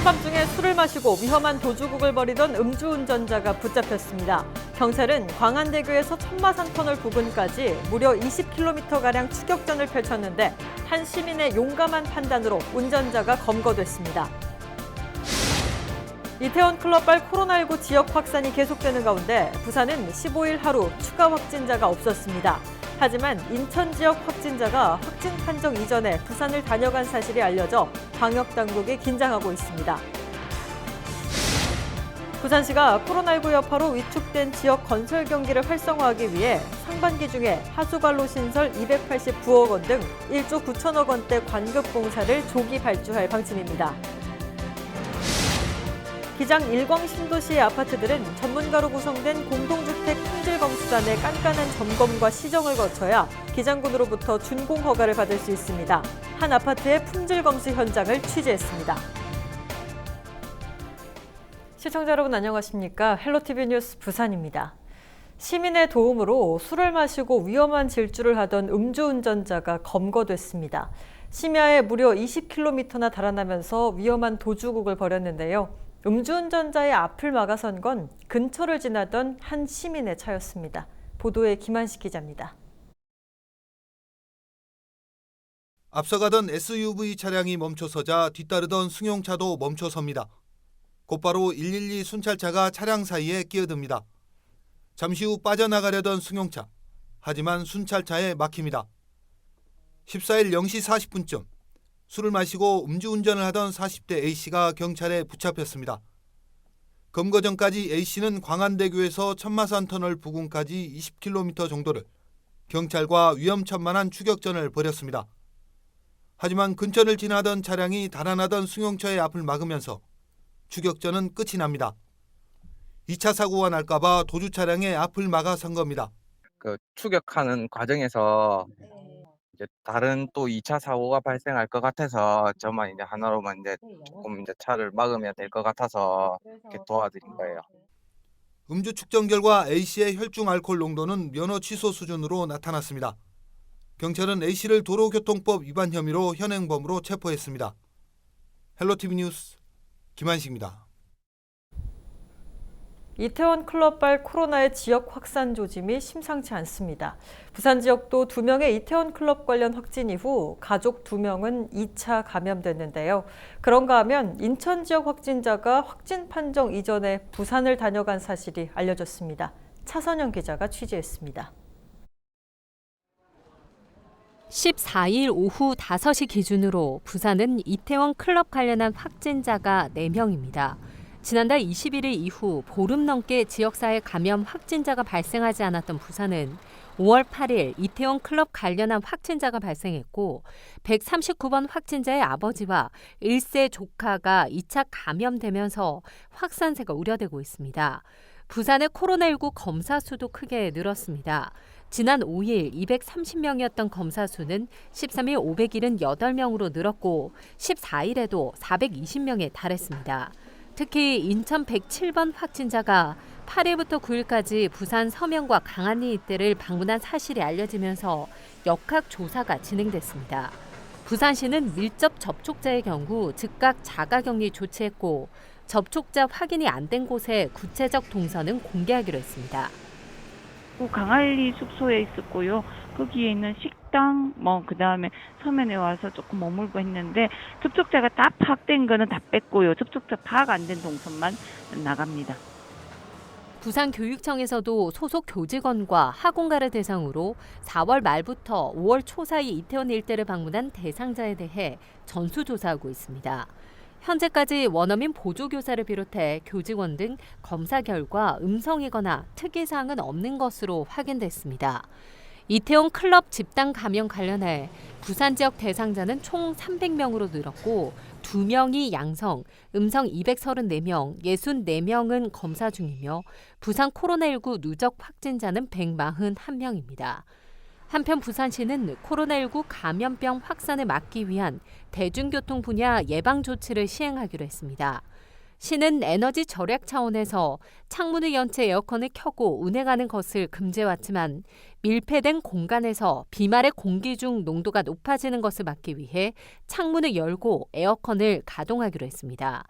한밤중에 술을 마시고 위험한 도주국을 벌이던 음주운전자가 붙잡혔습니다. 경찰은 광안대교에서 천마산터널 부근까지 무려 20km가량 추격전을 펼쳤는데 한 시민의 용감한 판단으로 운전자가 검거됐습니다. 이태원 클럽발 코로나19 지역 확산이 계속되는 가운데 부산은 15일 하루 추가 확진자가 없었습니다. 하지만 인천 지역 확진자가 확진 판정 이전에 부산을 다녀간 사실이 알려져 방역당국이 긴장하고 있습니다. 부산시가 코로나19 여파로 위축된 지역 건설 경기를 활성화하기 위해 상반기 중에 하수관로 신설 289억 원 등 1조 9천억 원대 관급 공사를 조기 발주할 방침입니다. 기장 일광 신도시의 아파트들은 전문가로 구성된 공동주택 품질검수단의 깐깐한 점검과 시정을 거쳐야 기장군으로부터 준공 허가를 받을 수 있습니다. 한 아파트의 품질검수 현장을 취재했습니다. 시청자 여러분 안녕하십니까? 헬로티비 뉴스 부산입니다. 시민의 도움으로 술을 마시고 위험한 질주를 하던 음주운전자가 검거됐습니다. 심야에 무려 20km나 달아나면서 위험한 도주국을 벌였는데요. 음주운전자의 앞을 막아선 건 근처를 지나던 한 시민의 차였습니다. 보도에 김한식 기자입니다. 앞서가던 SUV 차량이 멈춰서자 뒤따르던 승용차도 멈춰섭니다. 곧바로 112 순찰차가 차량 사이에 끼어듭니다. 잠시 후 빠져나가려던 승용차, 하지만 순찰차에 막힙니다. 14일 0시 40분쯤 술을 마시고 음주운전을 하던 40대 A씨가 경찰에 붙잡혔습니다. 검거 전까지 A씨는 광안대교에서 천마산터널 부근까지 20km 정도를 경찰과 위험천만한 추격전을 벌였습니다. 하지만 근처를 지나던 차량이 달아나던 승용차의 앞을 막으면서 추격전은 끝이 납니다. 2차 사고가 날까봐 도주 차량의 앞을 막아선 겁니다. 추격하는 과정에서 이제 다른 또 2차 사고가 발생할 것 같아서 저만 이제 하나로만 이제 조금 이제 차를 막으면 될 것 같아서 이렇게 도와드린 거예요. 음주 측정 결과 A씨의 혈중 알코올 농도는 면허 취소 수준으로 나타났습니다. 경찰은 A씨를 도로교통법 위반 혐의로 현행범으로 체포했습니다. 헬로티비 뉴스 김한식입니다. 이태원 클럽발 코로나의 지역 확산 조짐이 심상치 않습니다. 부산 지역도 2명의 이태원 클럽 관련 확진 이후 가족 2명은 2차 감염됐는데요. 그런가 하면 인천 지역 확진자가 확진 판정 이전에 부산을 다녀간 사실이 알려졌습니다. 차선영 기자가 취재했습니다. 14일 오후 5시 기준으로 부산은 이태원 클럽 관련한 확진자가 4명입니다. 지난달 21일 이후 보름 넘게 지역사회 감염 확진자가 발생하지 않았던 부산은 5월 8일 이태원 클럽 관련한 확진자가 발생했고 139번 확진자의 아버지와 1세 조카가 2차 감염되면서 확산세가 우려되고 있습니다. 부산의 코로나19 검사 수도 크게 늘었습니다. 지난 5일 230명이었던 검사 수는 13일 578명으로 늘었고 14일에도 420명에 달했습니다. 특히 인천 107번 확진자가 8일부터 9일까지 부산 서면과 강안리 일대를 방문한 사실이 알려지면서 역학 조사가 진행됐습니다. 부산시는 밀접 접촉자의 경우 즉각 자가격리 조치했고 접촉자 확인이 안 된 곳의 구체적 동선은 공개하기로 했습니다. 강안리 숙소에 있었고요. 거기에 있는 식당, 그다음에 서면에 와서 조금 머물고 했는데 접촉자가 다 파악된 거는 다 뺐고요. 접촉자 파악 안 된 동선만 나갑니다. 부산교육청에서도 소속 교직원과 학원가를 대상으로 4월 말부터 5월 초 사이 이태원 일대를 방문한 대상자에 대해 전수조사하고 있습니다. 현재까지 원어민 보조교사를 비롯해 교직원 등 검사 결과 음성이거나 특이사항은 없는 것으로 확인됐습니다. 이태원 클럽 집단 감염 관련해 부산 지역 대상자는 총 300명으로 늘었고 2명이 양성, 음성 234명, 64명은 검사 중이며 부산 코로나19 누적 확진자는 141명입니다. 한편 부산시는 코로나19 감염병 확산을 막기 위한 대중교통 분야 예방 조치를 시행하기로 했습니다. 시는 에너지 절약 차원에서 창문을 연 채 에어컨을 켜고 운행하는 것을 금지해왔지만 밀폐된 공간에서 비말의 공기 중 농도가 높아지는 것을 막기 위해 창문을 열고 에어컨을 가동하기로 했습니다.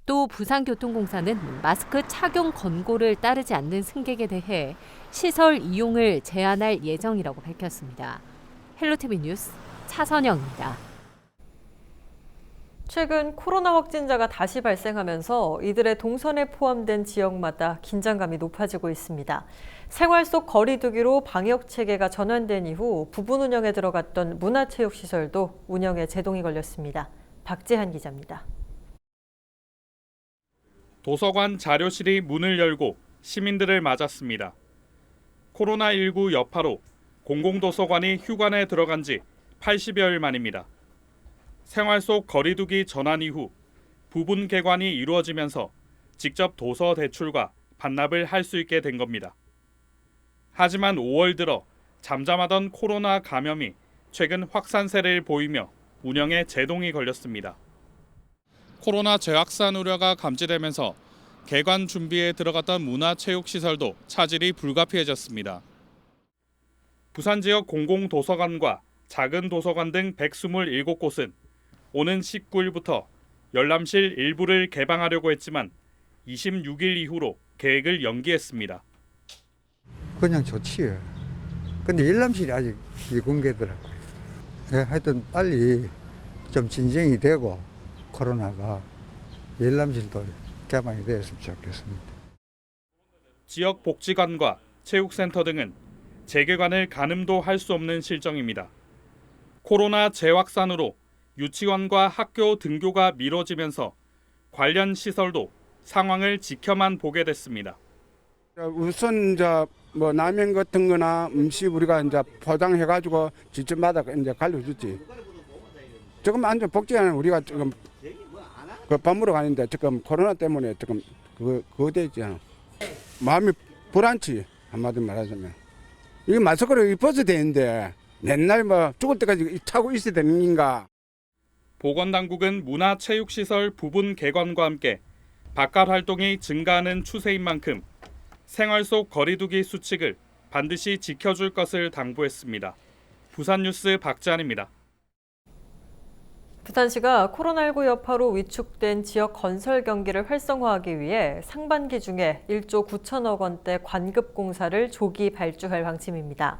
또 부산교통공사는 마스크 착용 권고를 따르지 않는 승객에 대해 시설 이용을 제한할 예정이라고 밝혔습니다. 헬로티비 뉴스 차선영입니다. 최근 코로나 확진자가 다시 발생하면서 이들의 동선에 포함된 지역마다 긴장감이 높아지고 있습니다. 생활 속 거리 두기로 방역 체계가 전환된 이후 부분 운영에 들어갔던 문화체육시설도 운영에 제동이 걸렸습니다. 박재한 기자입니다. 도서관 자료실이 문을 열고 시민들을 맞았습니다. 코로나19 여파로 공공도서관이 휴관에 들어간 지 80여일 만입니다. 생활 속 거리두기 전환 이후 부분 개관이 이루어지면서 직접 도서 대출과 반납을 할 수 있게 된 겁니다. 하지만 5월 들어 잠잠하던 코로나 감염이 최근 확산세를 보이며 운영에 제동이 걸렸습니다. 코로나 재확산 우려가 감지되면서 개관 준비에 들어갔던 문화체육시설도 차질이 불가피해졌습니다. 부산 지역 공공도서관과 작은 도서관 등 127곳은 오는 19일부터 열람실 일부를 개방하려고 했지만 26일 이후로 계획을 연기했습니다. 그냥 좋지요. 근데 열람실이 아직 미공개더라고요. 네, 하여튼 빨리 좀 진정이 되고 코로나가 열람실도 개방이 되었으면 좋겠습니다. 지역 복지관과 체육센터 등은 재개관을 가늠도 할 수 없는 실정입니다. 코로나 재확산으로 유치원과 학교 등교가 미뤄지면서 관련 시설도 상황을 지켜만 보게 됐습니다. 우선 이제 뭐 라면 같은 거나 음식 우리가 이제 포장해가지고 지점마다 이제 갈려주지. 지금 완전 복지관은 우리가 지금 그 밥 먹으러 가는데 지금 코로나 때문에 지금 그거 되잖아. 마음이 불안치 한마디 말하자면. 이거 마스크를 입어서 되는데 맨날 뭐 죽을 때까지 차고 있어야 되는 건가. 보건당국은 문화체육시설 부분 개관과 함께 바깥 활동이 증가하는 추세인 만큼 생활 속 거리두기 수칙을 반드시 지켜줄 것을 당부했습니다. 부산뉴스 박재한입니다. 부산시가 코로나19 여파로 위축된 지역 건설 경기를 활성화하기 위해 상반기 중에 1조 9천억 원대 관급 공사를 조기 발주할 방침입니다.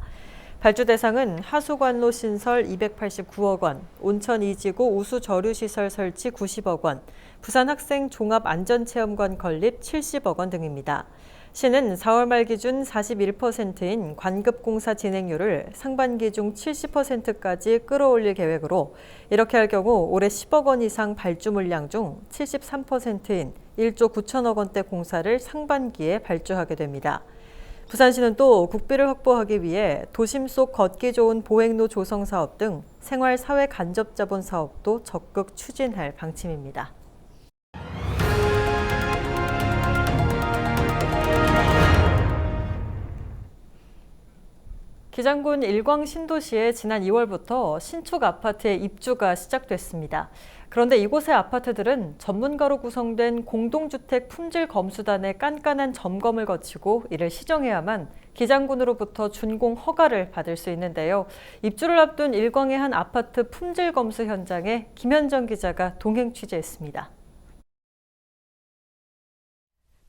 발주 대상은 하수관로 신설 289억 원, 온천 2지구 우수 저류시설 설치 90억 원, 부산 학생 종합안전체험관 건립 70억 원 등입니다. 시는 4월 말 기준 41%인 관급공사 진행률을 상반기 중 70%까지 끌어올릴 계획으로 이렇게 할 경우 올해 10억 원 이상 발주 물량 중 73%인 1조 9천억 원대 공사를 상반기에 발주하게 됩니다. 부산시는 또 국비를 확보하기 위해 도심 속 걷기 좋은 보행로 조성 사업 등 생활사회 간접자본 사업도 적극 추진할 방침입니다. 기장군 일광 신도시에 지난 2월부터 신축 아파트의 입주가 시작됐습니다. 그런데 이곳의 아파트들은 전문가로 구성된 공동주택 품질 검수단의 깐깐한 점검을 거치고 이를 시정해야만 기장군으로부터 준공 허가를 받을 수 있는데요. 입주를 앞둔 일광의 한 아파트 품질 검수 현장에 김현정 기자가 동행 취재했습니다.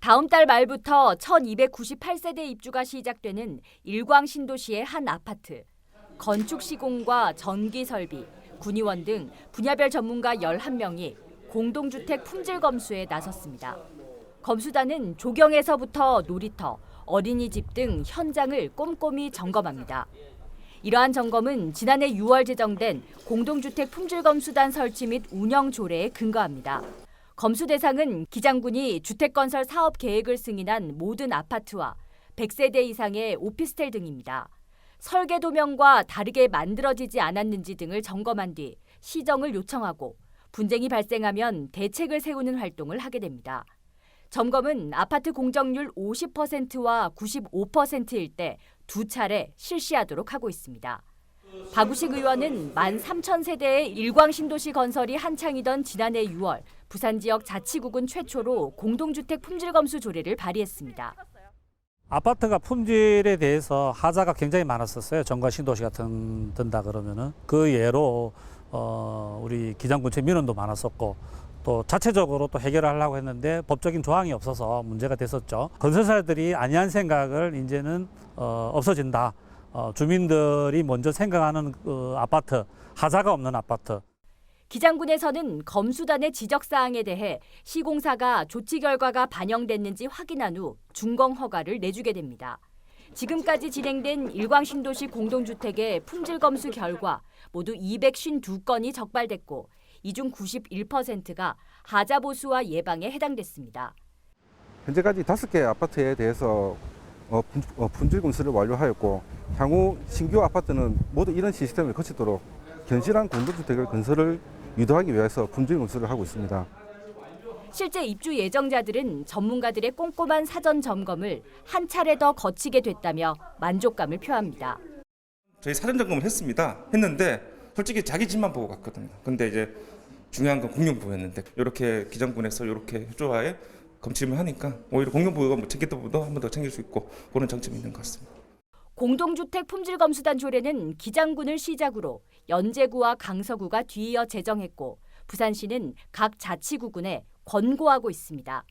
다음 달 말부터 1298세대 입주가 시작되는 일광 신도시의 한 아파트. 건축 시공과 전기 설비, 군의원 등 분야별 전문가 11명이 공동주택 품질 검수에 나섰습니다. 검수단은 조경에서부터 놀이터, 어린이집 등 현장을 꼼꼼히 점검합니다. 이러한 점검은 지난해 6월 제정된 공동주택 품질 검수단 설치 및 운영 조례에 근거합니다. 검수 대상은 기장군이 주택건설 사업 계획을 승인한 모든 아파트와 100세대 이상의 오피스텔 등입니다. 설계 도면과 다르게 만들어지지 않았는지 등을 점검한 뒤 시정을 요청하고 분쟁이 발생하면 대책을 세우는 활동을 하게 됩니다. 점검은 아파트 공정률 50%와 95%일 때 2차례 실시하도록 하고 있습니다. 박우식 의원은 13,000세대의 일광 신도시 건설이 한창이던 지난해 6월 부산 지역 자치구군 최초로 공동주택 품질 검수 조례를 발의했습니다. 아파트가 품질에 대해서 하자가 굉장히 많았었어요. 정과 신도시가 든다 그러면은 그 예로 우리 기장군체 민원도 많았었고 또 자체적으로 또 해결을 하려고 했는데 법적인 조항이 없어서 문제가 됐었죠. 건설사들이 안이한 생각을 이제는 없어진다. 주민들이 먼저 생각하는 아파트, 하자가 없는 아파트. 기장군에서는 검수단의 지적사항에 대해 시공사가 조치 결과가 반영됐는지 확인한 후 준공 허가를 내주게 됩니다. 지금까지 진행된 일광신도시 공동주택의 품질 검수 결과 모두 252건이 적발됐고 이 중 91%가 하자 보수와 예방에 해당됐습니다. 현재까지 5개 아파트에 대해서 품질 검수를 완료하였고 향후 신규 아파트는 모두 이런 시스템을 거치도록 견실한 공동주택을 건설을 유도하기 위해서 품질 검수를 하고 있습니다. 실제 입주 예정자들은 전문가들의 꼼꼼한 사전 점검을 한 차례 더 거치게 됐다며 만족감을 표합니다. 저희 사전 점검을 했는데 솔직히 자기 집만 보고 갔거든요. 근데 이제 중요한 건 공용부였는데 이렇게 기장군에서 이렇게 협조하에 검침을 하니까 오히려 공용부가 뭐 챙겼던 것보다 한 번 더 챙길 수 있고 그런 장점이 있는 것 같습니다. 공동주택 품질검수단 조례는 기장군을 시작으로 연제구와 강서구가 뒤이어 제정했고 부산시는 각 자치구군에 권고하고 있습니다.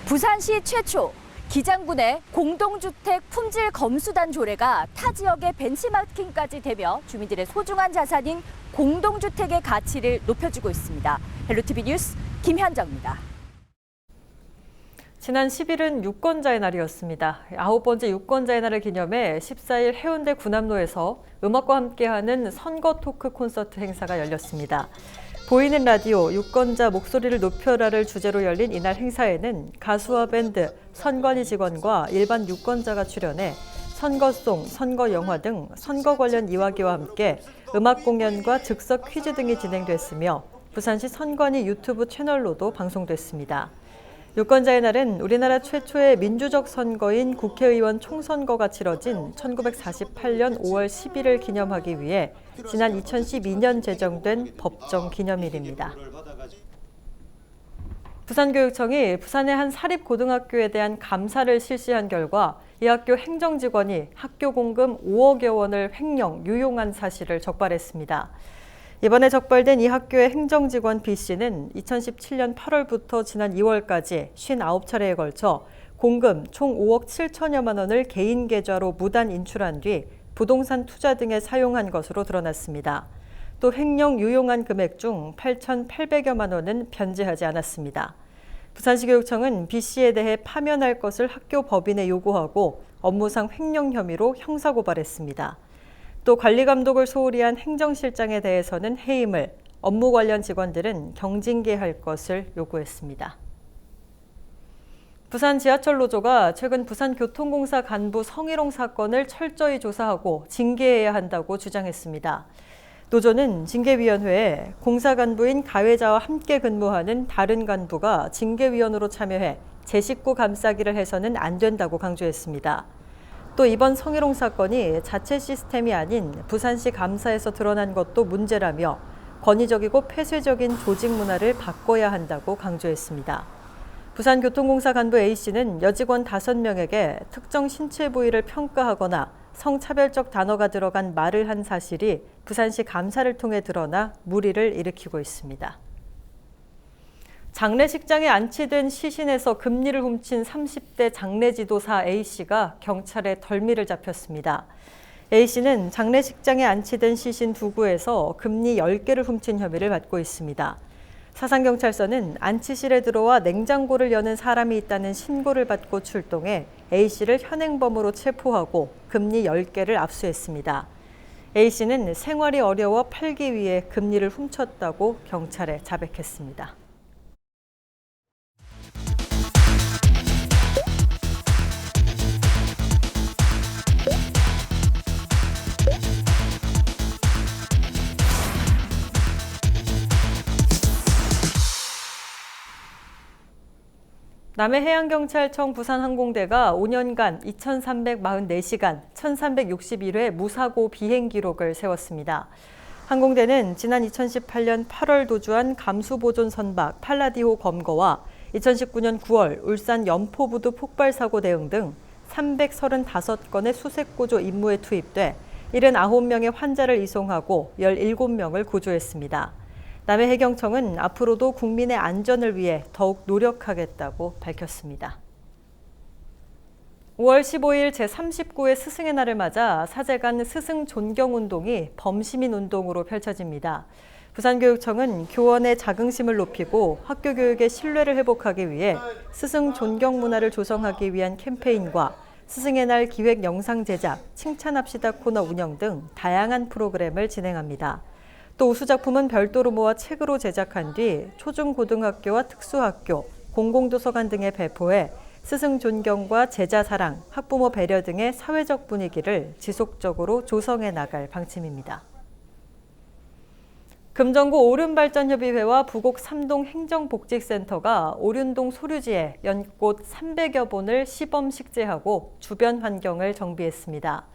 부산시 최초 기장군의 공동주택 품질검수단 조례가 타 지역의 벤치마킹까지 되며 주민들의 소중한 자산인 공동주택의 가치를 높여주고 있습니다. 헬로티비 뉴스 김현정입니다. 지난 10일은 유권자의 날이었습니다. 9번째 유권자의 날을 기념해 14일 해운대 군함로에서 음악과 함께하는 선거 토크 콘서트 행사가 열렸습니다. 보이는 라디오 유권자 목소리를 높여라를 주제로 열린 이날 행사에는 가수와 밴드, 선관위 직원과 일반 유권자가 출연해 선거송, 선거영화 등 선거 관련 이야기와 함께 음악 공연과 즉석 퀴즈 등이 진행됐으며 부산시 선관위 유튜브 채널로도 방송됐습니다. 유권자의 날은 우리나라 최초의 민주적 선거인 국회의원 총선거가 치러진 1948년 5월 10일을 기념하기 위해 지난 2012년 제정된 법정 기념일입니다. 부산교육청이 부산의 한 사립고등학교에 대한 감사를 실시한 결과 이 학교 행정직원이 학교 공금 5억여 원을 횡령, 유용한 사실을 적발했습니다. 이번에 적발된 이 학교의 행정직원 B씨는 2017년 8월부터 지난 2월까지 59차례에 걸쳐 공금 총 5억 7천여만 원을 개인 계좌로 무단 인출한 뒤 부동산 투자 등에 사용한 것으로 드러났습니다. 또 횡령 유용한 금액 중 8,800여만 원은 변제하지 않았습니다. 부산시 교육청은 B씨에 대해 파면할 것을 학교 법인에 요구하고 업무상 횡령 혐의로 형사고발했습니다. 또 관리감독을 소홀히 한 행정실장에 대해서는 해임을, 업무 관련 직원들은 경징계할 것을 요구했습니다. 부산 지하철 노조가 최근 부산교통공사 간부 성희롱 사건을 철저히 조사하고 징계해야 한다고 주장했습니다. 노조는 징계위원회에 공사 간부인 가해자와 함께 근무하는 다른 간부가 징계위원으로 참여해 제 식구 감싸기를 해서는 안 된다고 강조했습니다. 또 이번 성희롱 사건이 자체 시스템이 아닌 부산시 감사에서 드러난 것도 문제라며 권위적이고 폐쇄적인 조직 문화를 바꿔야 한다고 강조했습니다. 부산교통공사 간부 A씨는 여직원 5명에게 특정 신체 부위를 평가하거나 성차별적 단어가 들어간 말을 한 사실이 부산시 감사를 통해 드러나 물의를 일으키고 있습니다. 장례식장에 안치된 시신에서 금리를 훔친 30대 장례지도사 A씨가 경찰에 덜미를 잡혔습니다. A씨는 장례식장에 안치된 시신 2구에서 금리 10개를 훔친 혐의를 받고 있습니다. 사상경찰서는 안치실에 들어와 냉장고를 여는 사람이 있다는 신고를 받고 출동해 A씨를 현행범으로 체포하고 금리 10개를 압수했습니다. A씨는 생활이 어려워 팔기 위해 금리를 훔쳤다고 경찰에 자백했습니다. 남해해양경찰청 부산항공대가 5년간 2,344시간 1,361회 무사고 비행 기록을 세웠습니다. 항공대는 지난 2018년 8월 도주한 감수보존 선박 팔라디오 검거와 2019년 9월 울산 연포부두 폭발 사고 대응 등 335건의 수색구조 임무에 투입돼 79명의 환자를 이송하고 17명을 구조했습니다. 남해해경청은 앞으로도 국민의 안전을 위해 더욱 노력하겠다고 밝혔습니다. 5월 15일 제39회 스승의 날을 맞아 사제간 스승 존경 운동이 범시민 운동으로 펼쳐집니다. 부산교육청은 교원의 자긍심을 높이고 학교 교육의 신뢰를 회복하기 위해 스승 존경 문화를 조성하기 위한 캠페인과 스승의 날 기획 영상 제작, 칭찬합시다 코너 운영 등 다양한 프로그램을 진행합니다. 또 우수작품은 별도로 모아 책으로 제작한 뒤 초중고등학교와 특수학교, 공공도서관 등에 배포해 스승 존경과 제자 사랑, 학부모 배려 등의 사회적 분위기를 지속적으로 조성해 나갈 방침입니다. 금정구 오륜발전협의회와 부곡 삼동 행정복지센터가 오륜동 소류지에 연꽃 300여 본을 시범 식재하고 주변 환경을 정비했습니다.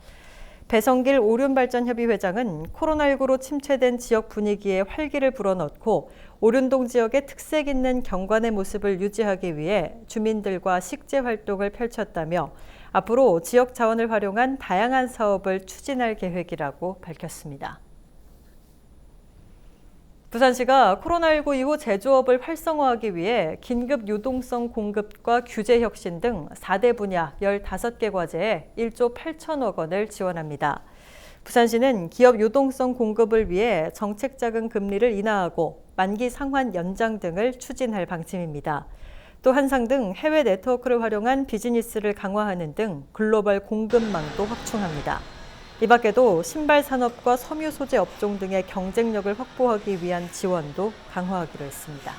배성길 오륜발전협의회장은 코로나19로 침체된 지역 분위기에 활기를 불어넣고 오륜동 지역의 특색 있는 경관의 모습을 유지하기 위해 주민들과 식재 활동을 펼쳤다며 앞으로 지역 자원을 활용한 다양한 사업을 추진할 계획이라고 밝혔습니다. 부산시가 코로나19 이후 제조업을 활성화하기 위해 긴급 유동성 공급과 규제 혁신 등 4대 분야 15개 과제에 1조 8천억 원을 지원합니다. 부산시는 기업 유동성 공급을 위해 정책자금 금리를 인하하고 만기 상환 연장 등을 추진할 방침입니다. 또 한상 등 해외 네트워크를 활용한 비즈니스를 강화하는 등 글로벌 공급망도 확충합니다. 이 밖에도 신발 산업과 섬유 소재 업종 등의 경쟁력을 확보하기 위한 지원도 강화하기로 했습니다.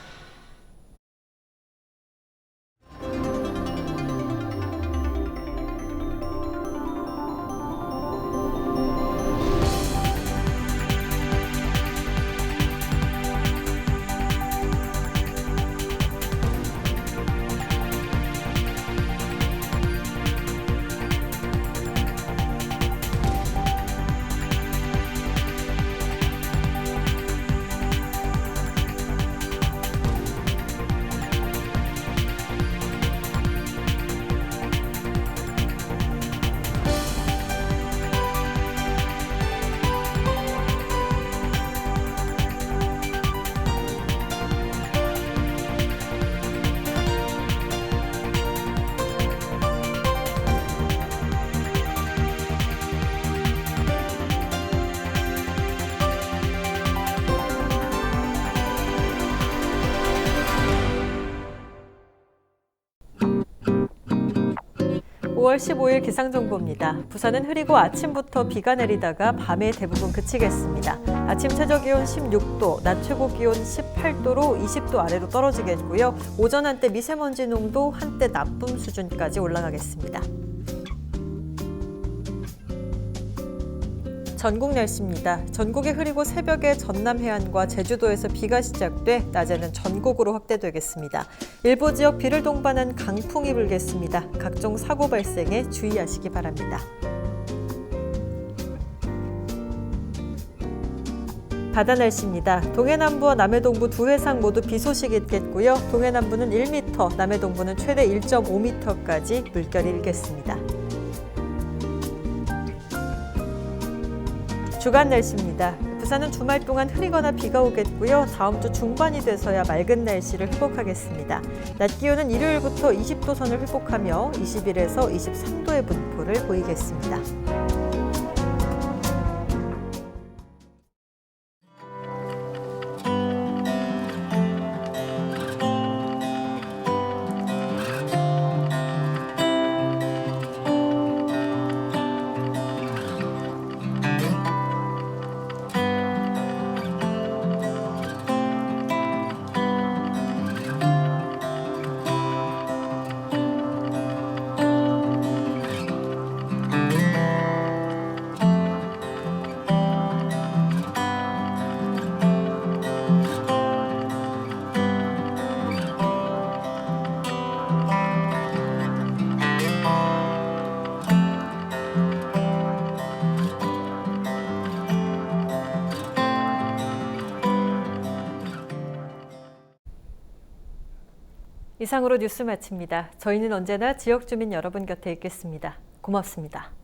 (5월 15일) 기상정보입니다. 부산은 흐리고 아침부터 비가 내리다가 밤에 대부분 그치겠습니다. 아침 최저기온 16도, 낮 최고기온 18도로 20도 아래로 떨어지겠고요. 오전 한때 미세먼지 농도 한때 나쁨 수준까지 올라가겠습니다. 전국 날씨입니다. 전국이 흐리고 새벽에 전남 해안과 제주도에서 비가 시작돼 낮에는 전국으로 확대되겠습니다. 일부 지역 비를 동반한 강풍이 불겠습니다. 각종 사고 발생에 주의하시기 바랍니다. 바다 날씨입니다. 동해남부와 남해동부 두 해상 모두 비 소식이 있겠고요. 동해남부는 1m, 남해동부는 최대 1.5m까지 물결이 일겠습니다. 주간 날씨입니다. 부산은 주말 동안 흐리거나 비가 오겠고요. 다음 주 중반이 돼서야 맑은 날씨를 회복하겠습니다. 낮 기온은 일요일부터 20도 선을 회복하며 21에서 23도의 분포를 보이겠습니다. 이상으로 뉴스 마칩니다. 저희는 언제나 지역 주민 여러분 곁에 있겠습니다. 고맙습니다.